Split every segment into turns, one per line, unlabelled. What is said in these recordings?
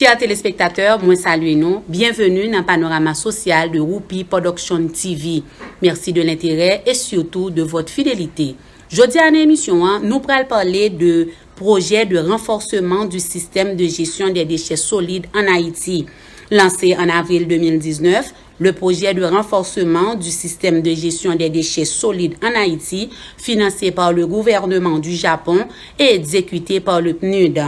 Chers téléspectateurs, moi saluez nous. Bienvenue dans le panorama social de Roupi Production TV. Merci de l'intérêt et surtout de votre fidélité. Jeudi à l'émission, nous allons parler de projet de renforcement du système de gestion des déchets solides en Haïti. Lancé en avril 2019, le projet de renforcement du système de gestion des déchets solides en Haïti, financé par le gouvernement du Japon et exécuté par le PNUD,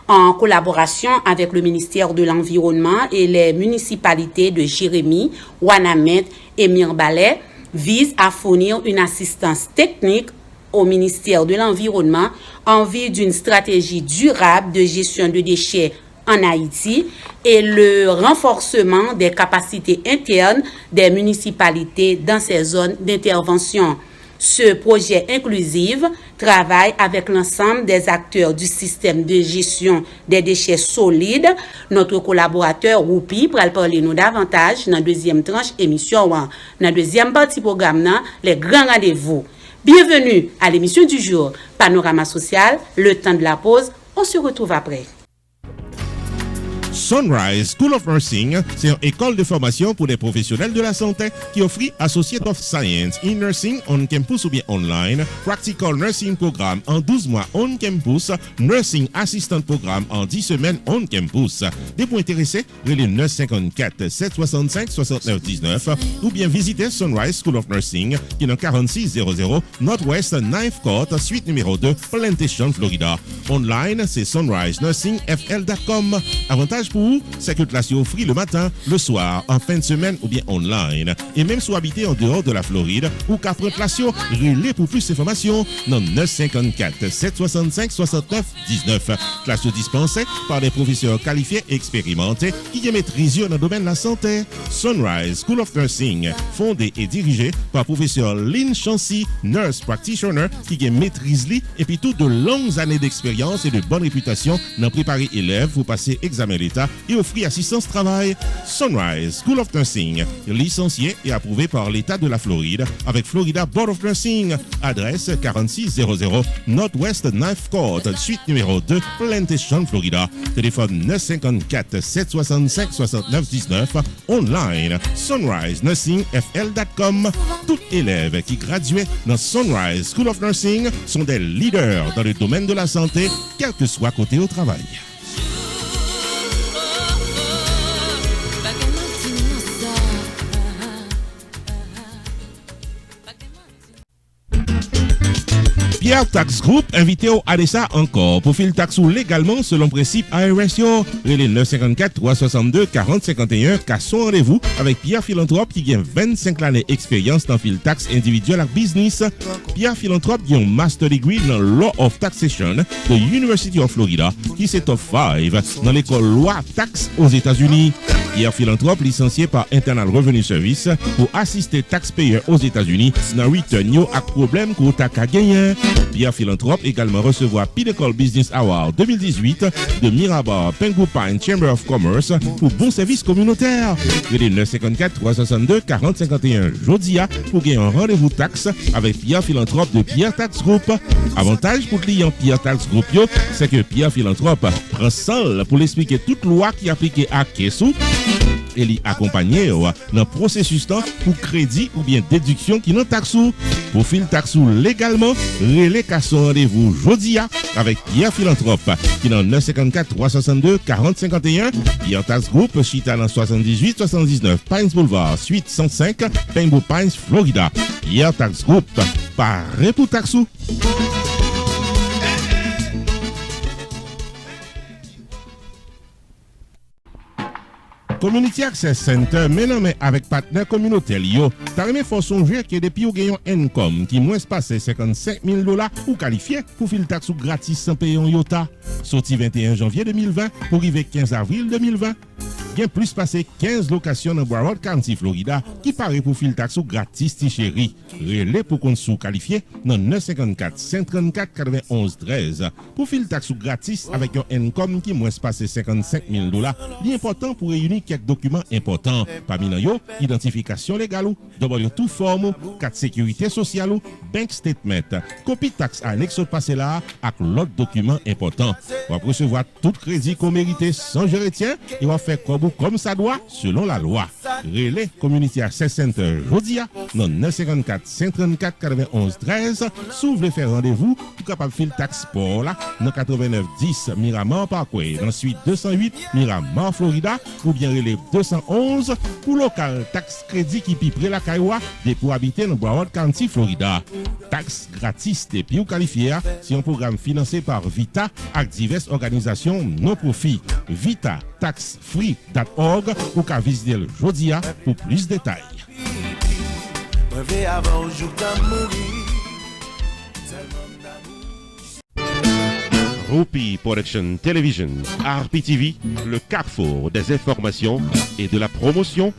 en collaboration avec le ministère de l'Environnement et les municipalités de Jérémie, Ouanamène et Mirbalais, vise à fournir une assistance technique au ministère de l'Environnement en vue d'une stratégie durable de gestion de déchets en Haïti et le renforcement des capacités internes des municipalités dans ces zones d'intervention. Ce projet inclusif travaille avec l'ensemble des acteurs du système de gestion des déchets solides. Notre collaborateur Roupi pour parler nous davantage dans la deuxième tranche émission, dans la deuxième partie programme, les grands rendez-vous. Bienvenue à l'émission du jour, Panorama Social, le temps de la pause. On se retrouve après.
Sunrise School of Nursing, c'est une école de formation pour des professionnels de la santé qui offre Associate of Science in Nursing on campus ou bien online, Practical Nursing Programme en 12 mois on campus, Nursing Assistant Programme en 10 semaines on campus. Des points intéressés, relais 954 765 69 19 ou bien visitez Sunrise School of Nursing qui est dans 4600 Northwest 9th Court, suite numéro 2, Plantation, Florida. Online, c'est sunrisenursingfl.com. Avantage pour vous, c'est que classe offre le matin, le soir, en fin de semaine ou bien online. Et même si vous habitez en dehors de la Floride ou qu'après classe, relais pour plus d'informations dans 954 765 69 19. Classe dispensée par des professeurs qualifiés et expérimentés qui maîtrisent dans le domaine de la santé. Sunrise School of Nursing, fondé et dirigé par professeur Lynn Chancy, nurse practitioner qui maîtrise et puis toutes de longues années d'expérience et de bonne réputation dans préparer élèves pour passer examen d'État et offrir assistance travail. Sunrise School of Nursing, licencié et approuvé par l'État de la Floride avec Florida Board of Nursing. Adresse 4600 Northwest 9th Court, suite numéro 2, Plantation, Florida. Téléphone 954 765 69 19. Online, sunrisenursingfl.com. Tout élève qui graduait dans Sunrise School of Nursing sont des leaders dans le domaine de la santé, quel que soit côté au travail. Pierre Tax Group invité au ADESA encore pour filer taxe légalement selon principe ARSO. Les 954 362 40 51 qu'à son rendez-vous avec Pierre Philanthrope qui a 25 années d'expérience dans fil taxe individuel et business. Pierre Philanthrope a un master degree dans Law of Taxation de University of Florida qui s'est top 5 dans l'école loi taxe aux États-Unis. Pierre Philanthrope licencié par Internal Revenue Service pour assister taxpayers aux États-Unis dans return yo ak problème ko ta ka gagner. Pierre Philanthrope également recevoir Pinnacle Business Award 2018 de Mirabar Pengu Pine Chamber of Commerce pour bon service communautaire. Les 954 362 40 51 Jodia pour gagner un rendez-vous taxe avec Pierre Philanthrope de Pierre Tax Group. Avantage pour client Pierre Tax Group c'est que Pierre Philanthrope prend seul pour l'expliquer toute loi qui applique à Kessou et l'y accompagner dans le processus pour crédit ou bien déduction qui non taxou. Pour fil taxou légalement, relais qu'à son rendez-vous Jodia avec Pierre Philanthrope qui dans 954 362 40 51. Pierre Tax Group chita dans 78 79 Pines Boulevard, suite 105 Pengu Pines, Florida. Pierre Tax Group, paré pour taxou. Community Access Center, mais avec partenaire communautaire, t'as remis faut songer que depuis ou gagnons income qui moins passé $55,000 ou qualifié pour filer taxe gratis sans payer un iota. Sorti 21 janvier 2020 pour arriver 15 avril 2020. il y a plus passé 15 locations dans Broward County, Florida, qui paraît pour fil taxe ou gratis ti chéri. Relais pour qu'on sous qualifié dans 954 534 91 13. Pour fil taxe ou gratis avec un income qui moins passé $55,000. L'important pour réunir quelques documents importants. Parmi eux, identification légale ou tout forme, carte sécurité sociale ou bank statement, copie taxe annexe passé là avec l'autre document important. Pour recevoir tout crédit qu'on mérite sans gérer tien, il va faire comme ça doit selon la loi. Relais Community Access Center Jodia dans 954 534 91 13. Si vous voulez faire rendez-vous pour capable filer taxe pour là dans 89 10 Miramar Parkway, dans suite 208 Miramar Florida, ou bien relais 211 pour local taxe crédit qui piperait la Kaiwa et pour habiter dans Broward County, Florida. Taxe gratis et puis qualifié, c'est un programme financé par Vita avec diverses organisations non-profit. Vita taxfree.org ou qu'à visiter le Jodia pour plus de détails.
Rupi Production Television, RPTV, le carrefour des informations et de la promotion.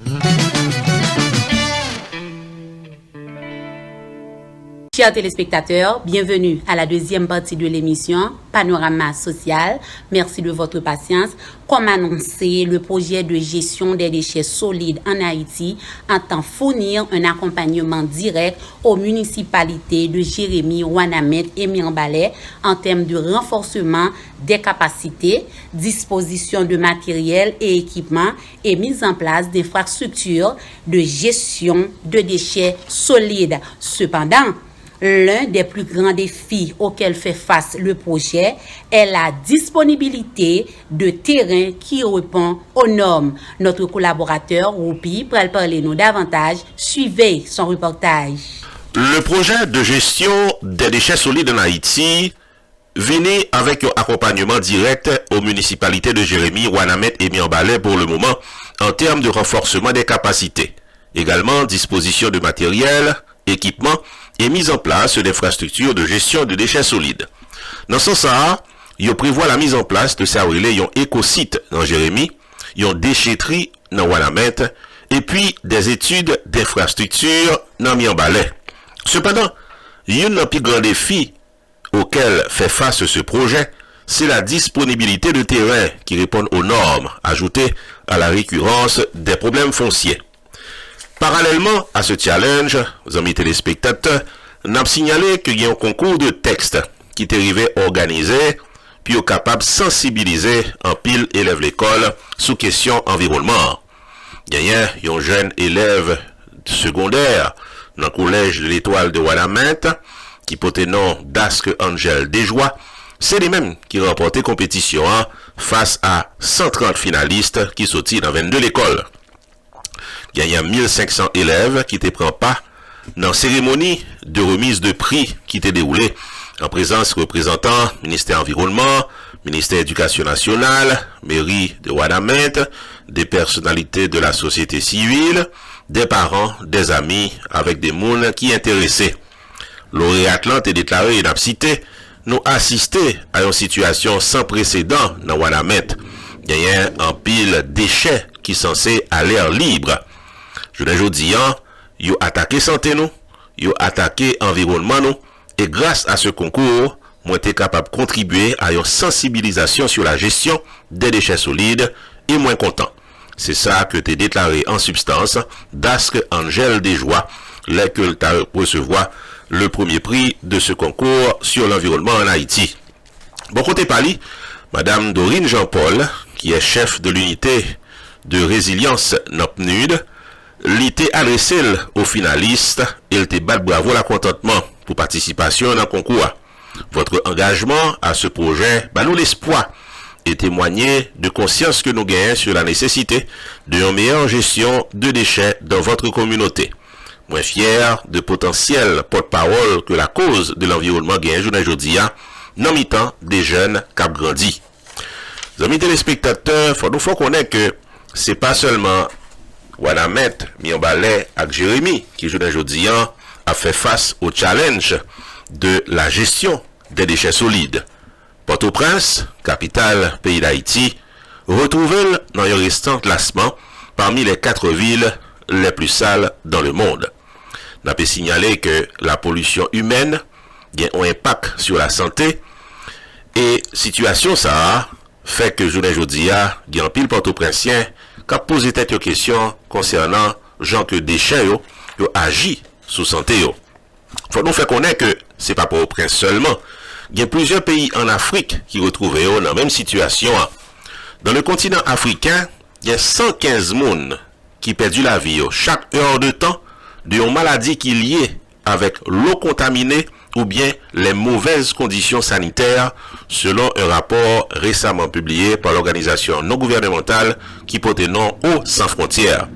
Chers téléspectateurs, bienvenue à la deuxième partie de l'émission Panorama Social. Merci de votre patience. Comme annoncé, le projet de gestion des déchets solides en Haïti entend fournir un accompagnement direct aux municipalités de Jérémie, Ouanamètre et Mirebalais en termes de renforcement des capacités, disposition de matériel et équipements et mise en place d'infrastructures de gestion de déchets solides. Cependant, l'un des plus grands défis auxquels fait face le projet est la disponibilité de terrain qui répond aux normes. Notre collaborateur Rupi pourra parler nous davantage. Suivez son reportage.
Le projet de gestion des déchets solides en Haïti venait avec un accompagnement direct aux municipalités de Jérémie, Ouanamètre et Mirebalais pour le moment en termes de renforcement des capacités. Également, disposition de matériel, équipement et mise en place d'infrastructures de gestion de déchets solides. Dans ce sens, il prévoit la mise en place de ça un écosite dans Jérémie, une déchetterie dans Ouanamètre et puis des études d'infrastructures dans Mirebalais. Cependant, il y a un plus grand défi auquel fait face ce projet, c'est la disponibilité de terrain qui répond aux normes, ajoutées à la récurrence des problèmes fonciers. Parallèlement à ce challenge, amis téléspectateurs, nous avons signalé qu'il y a un concours de texte qui est arrivé organisé, puis est capable de sensibiliser en pile élève l'école sous question environnement. Il y a un jeune élève secondaire dans le collège de l'Étoile de Ouanamètre qui portait nom d'Asque Angel Desjoie. C'est les mêmes qui remportaient compétition face à 130 finalistes qui sortis dans 22 l'école. Il y a 1500 élèves qui te prennent pas dans la cérémonie de remise de prix qui était déroulée en présence de représentants ministère environnement, ministère éducation nationale, mairie de Ouanamètre, des personnalités de la société civile, des parents, des amis, avec des mounes qui intéressaient. Lauréat est déclaré et n'a cité, nous assister à une situation sans précédent dans Ouanamètre. Il y a un pile déchets qui sont censés à l'air libre. Je l'ai dit, ils ont attaqué santé nous, ils ont attaqué environnement nous, et grâce à ce concours, moi été capable de contribuer à une sensibilisation sur la gestion des déchets solides et moins content. C'est ça que tu déclaré en substance d'Asque Angel Desjoie, là que tu as recevoir le premier prix de ce concours sur l'environnement en Haïti. Bon côté Pali, Madame Dorine Jean-Paul, qui est chef de l'unité de résilience NOPNUD, l'ité adressé aux finalistes et il te bat bravo la contentement pour participation dans le concours. Votre engagement à ce projet nous l'espoir et témoigner de conscience que nous gagnons sur la nécessité d'une meilleure gestion de déchets dans votre communauté. Moi fier de potentiel porte-parole que la cause de l'environnement gagne aujourd'hui dans mi-temps des jeunes cap grandi. Amis téléspectateurs, faut connaître que c'est pas seulement Ouanamètre, Mirebalais et Jérémie qui aujourd'hui a fait face au challenge de la gestion des déchets solides. Port-au-Prince, capitale pays d'Haïti, retrouvé dans un restant classement parmi les 4 villes les plus sales dans le monde. On peut signaler que la pollution humaine a un impact sur la santé et situation ça fait que journée aujourd'hui il y a un pile Port-au-Prince qui a posé tête aux questions concernant gens que déchets yo agit sur santé yo. Faut nous faire connaître que c'est pas Port-au-Prince seulement. Il y a plusieurs pays en Afrique qui retrouvent dans la même situation. Dans le continent africain, il y a 115 personnes qui perdent la vie chaque heure de temps d'une maladie qui est liée avec l'eau contaminée ou bien les mauvaises conditions sanitaires, selon un rapport récemment publié par l'organisation non gouvernementale qui porte le nom Eau sans frontières.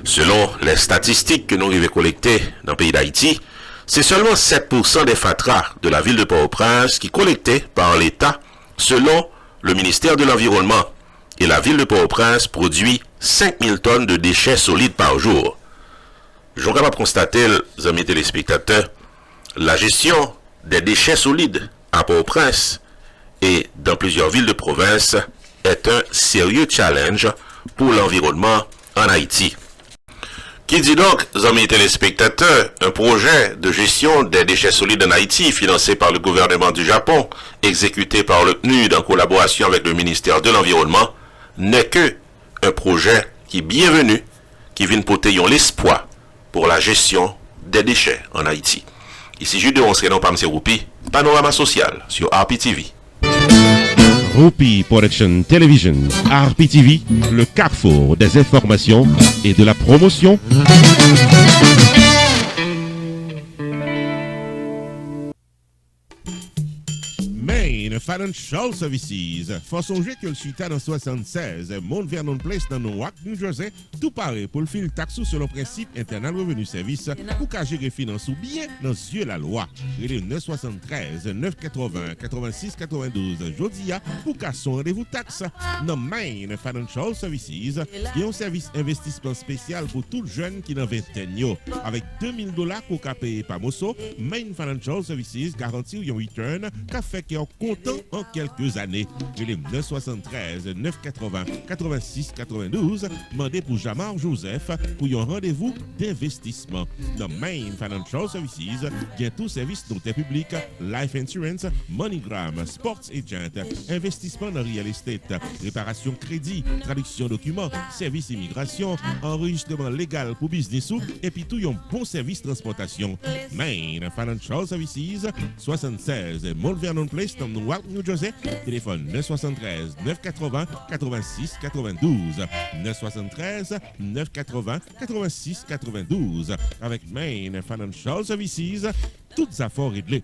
Selon les statistiques que nous avons collectées dans le pays d'Haïti, c'est seulement 7% des fatras de la ville de Port-au-Prince qui collectés par l'État, selon le ministère de l'Environnement. Et la ville de Port-au-Prince produit 5000 tonnes de déchets solides par jour. Je suis capable de constater, les amis téléspectateurs, la gestion des déchets solides à Port-au-Prince et dans plusieurs villes de province est un sérieux challenge pour l'environnement en Haïti. Qui dit donc, amis téléspectateurs, un projet de gestion des déchets solides en Haïti financé par le gouvernement du Japon, exécuté par le PNUD en collaboration avec le ministère de l'Environnement, n'est que un projet qui est bienvenu, qui vient porter l'espoir pour la gestion des déchets en Haïti. Ici Jude, on serait non pas M. Roupi, Panorama Social sur RPTV.
Roupi Production Television, RPTV, le carrefour des informations et de la promotion.
Main Financial Services. Faut songer que le suita dans 76, Mount Vernon Place dans Newark, New Jersey, tout paraît pour le fil taxe sur le principe internal revenu service pour qu'à gérer finance ou bien dans yeux la loi. Il est 973 980 86 92 Jodia pour qu'à son rendez-vous taxe. Dans Main Financial Services, il y a un service investissement spécial pour tout jeune qui n'a vingtaine avec $2000 pour qu'à payer par Mosso. Main Financial Services garantit un return qu'a fait qu'il est content en quelques années. Il est 973 980 86 92 demandé pour Jamar Joseph pour un rendez-vous d'investissement. Dans Main Financial Services, il y a tout service d'intérêt public, life insurance, MoneyGram, sports agent, investissement dans real estate, réparation crédit, traduction documents, service immigration, enregistrement légal pour business et puis tout un bon service transportation. Main Financial Services, 76 Mount Vernon Place, dans Newark, New Jersey. Téléphone 973 980 86 92. 973 980 86 92. Avec Main Financial Services, toutes affaires réglées.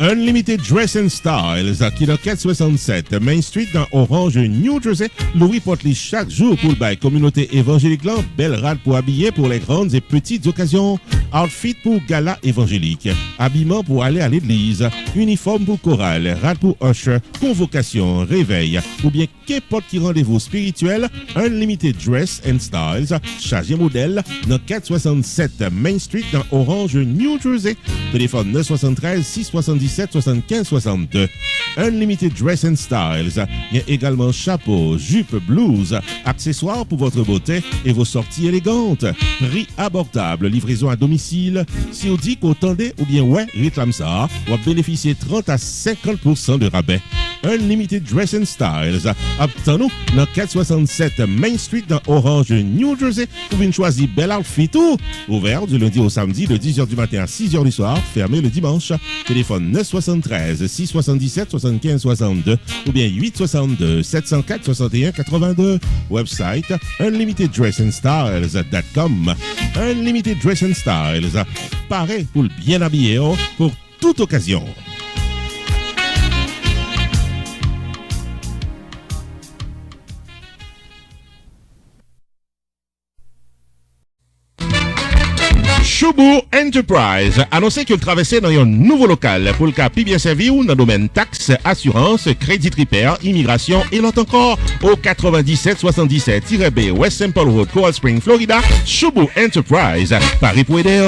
Unlimited Dress and Styles, qui dans 467 Main Street dans Orange, New Jersey, Louis porte chaque jour pour le bail communauté évangélique là, belle rade pour habiller pour les grandes et petites occasions, outfit pour gala évangélique, habillement pour aller à l'église, uniforme pour chorale, rade pour usher, convocation, réveil, ou bien qu'importe qui rendez-vous spirituel, Unlimited Dress and Styles, chargé modèle dans 467 Main Street dans Orange, New Jersey, téléphone 973 677 75 62. Unlimited Dress and Styles. Il y a également chapeau, jupe, blouse, accessoires pour votre beauté et vos sorties élégantes. Prix abordable, livraison à domicile. Si vous dites qu'attendez ou bien ouais, réclame ça, vous bénéficiez 30 à 50% de rabais. Unlimited Dress and Styles. Obtenez-nous dans 467 Main Street dans Orange, New Jersey. Vous pouvez choisir bel outfit tout. Ouvert du lundi au samedi de 10h du matin à 6h du soir. Fermé le dimanche. Téléphone 973 677 75 62 ou bien 862 704 61 82. Website unlimitedDressandStyles.com. Unlimited Dress and Styles. Pareil pour le bien habillé pour toute occasion.
Choubou Enterprise annoncé qu'il traversait dans un nouveau local pour le cas plus bien servi ou dans le domaine taxes, assurance, crédit repair, immigration et l'autre encore au 9777-B West Simple Road, Coral Spring, Florida. Choubou Enterprise, Paris pour aider,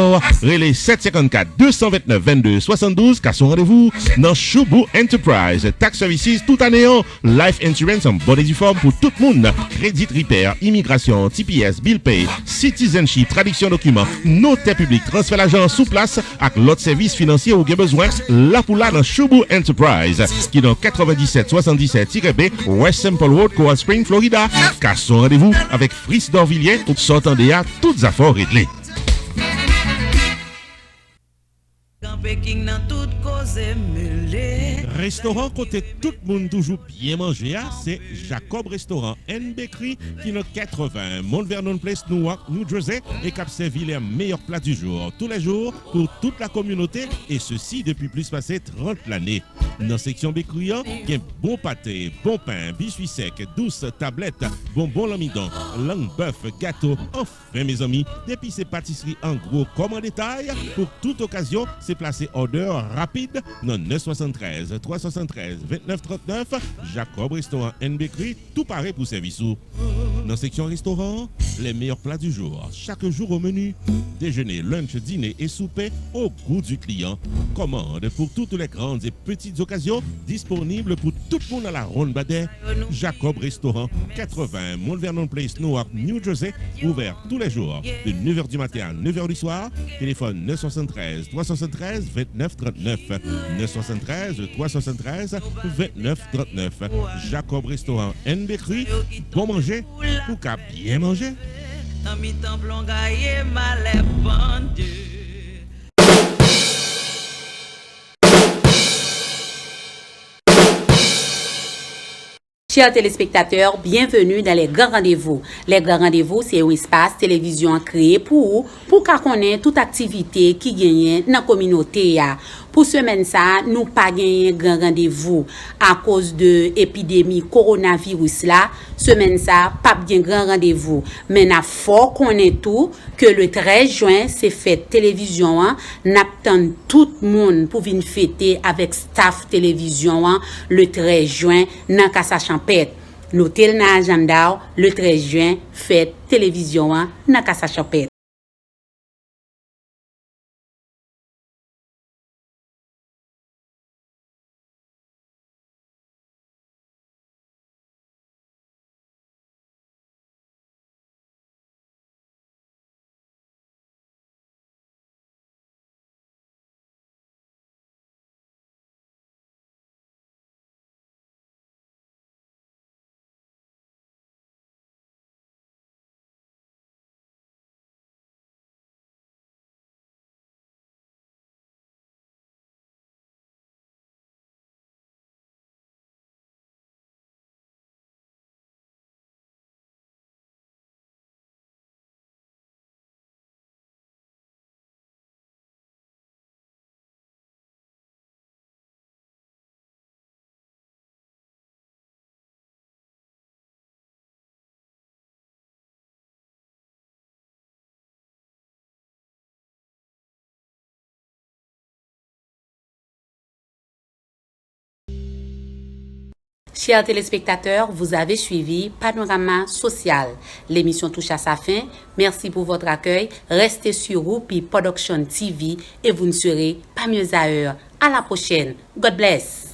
relais 754-229-22-72, car son rendez-vous dans Choubou Enterprise. Tax Services tout année, life insurance en bonne et due forme pour tout le monde, crédit repair, immigration, TPS, bill pay, citizenship, traduction documents, notaire public, transfert l'argent sous place avec l'autre service financier ou bien besoin, là pour là dans Choubou Enterprise, qui est dans 9777-B West Simple Road, Coral Spring, Florida. Car son rendez-vous avec Fris d'Orvilliers, sortant des toutes affaires réglées. Restaurant côté tout le monde toujours bien manger, c'est Jacob Restaurant and Bakery qui est 80 Mount Vernon Place, Newark, New Jersey et qui a servi les meilleurs plats du jour, tous les jours pour toute la communauté et ceci depuis plus passé 30 l'année. Dans la section bakery, il y a bon pâté, bon pain, biscuits secs, douces tablettes, bonbons l'amidon, langue bœuf, gâteau. Enfin mes amis, depuis ces pâtisseries en gros comme en détail, pour toute occasion, c'est placé order rapide dans 973 373 2939 Jacob Restaurant and Bakery, tout pareil pour service. Dans la section restaurant, les meilleurs plats du jour, chaque jour au menu, déjeuner, lunch, dîner et souper au goût du client. Commande pour toutes les grandes et petites occasions, disponibles pour tout le monde à la Ronde Badet. Jacob Restaurant, 80 Mount Vernon Place, Newark, New Jersey, ouvert tous les jours de 9h du matin à 9h du soir. Téléphone 973 373 2939 973 373 2939. Jacob Restaurant and Bakery, bon manger ou qu'à bien manger.
Chers téléspectateurs, bienvenue dans les grands rendez-vous. Les grands rendez-vous, c'est un espace télévision créé pour connaître toute activité qui gagne dans la communauté. Pour semaine ça, nous pas gagné grand rendez-vous à cause de l'épidémie coronavirus là. Semaine ça, pas bien grand rendez-vous. Mais n'a fort connaître tout que le 13 juin, c'est fête télévision n'attend tout le monde pour venir fêter avec staff télévision le 13 juin dans Casa Champêtre. Notez dans agenda le 13 juin, fête télévision dans Casa Champêtre. Chers téléspectateurs, vous avez suivi Panorama Social. L'émission touche à sa fin. Merci pour votre accueil. Restez sur Whoopi Production TV et vous ne serez pas mieux ailleurs. À la prochaine. God bless.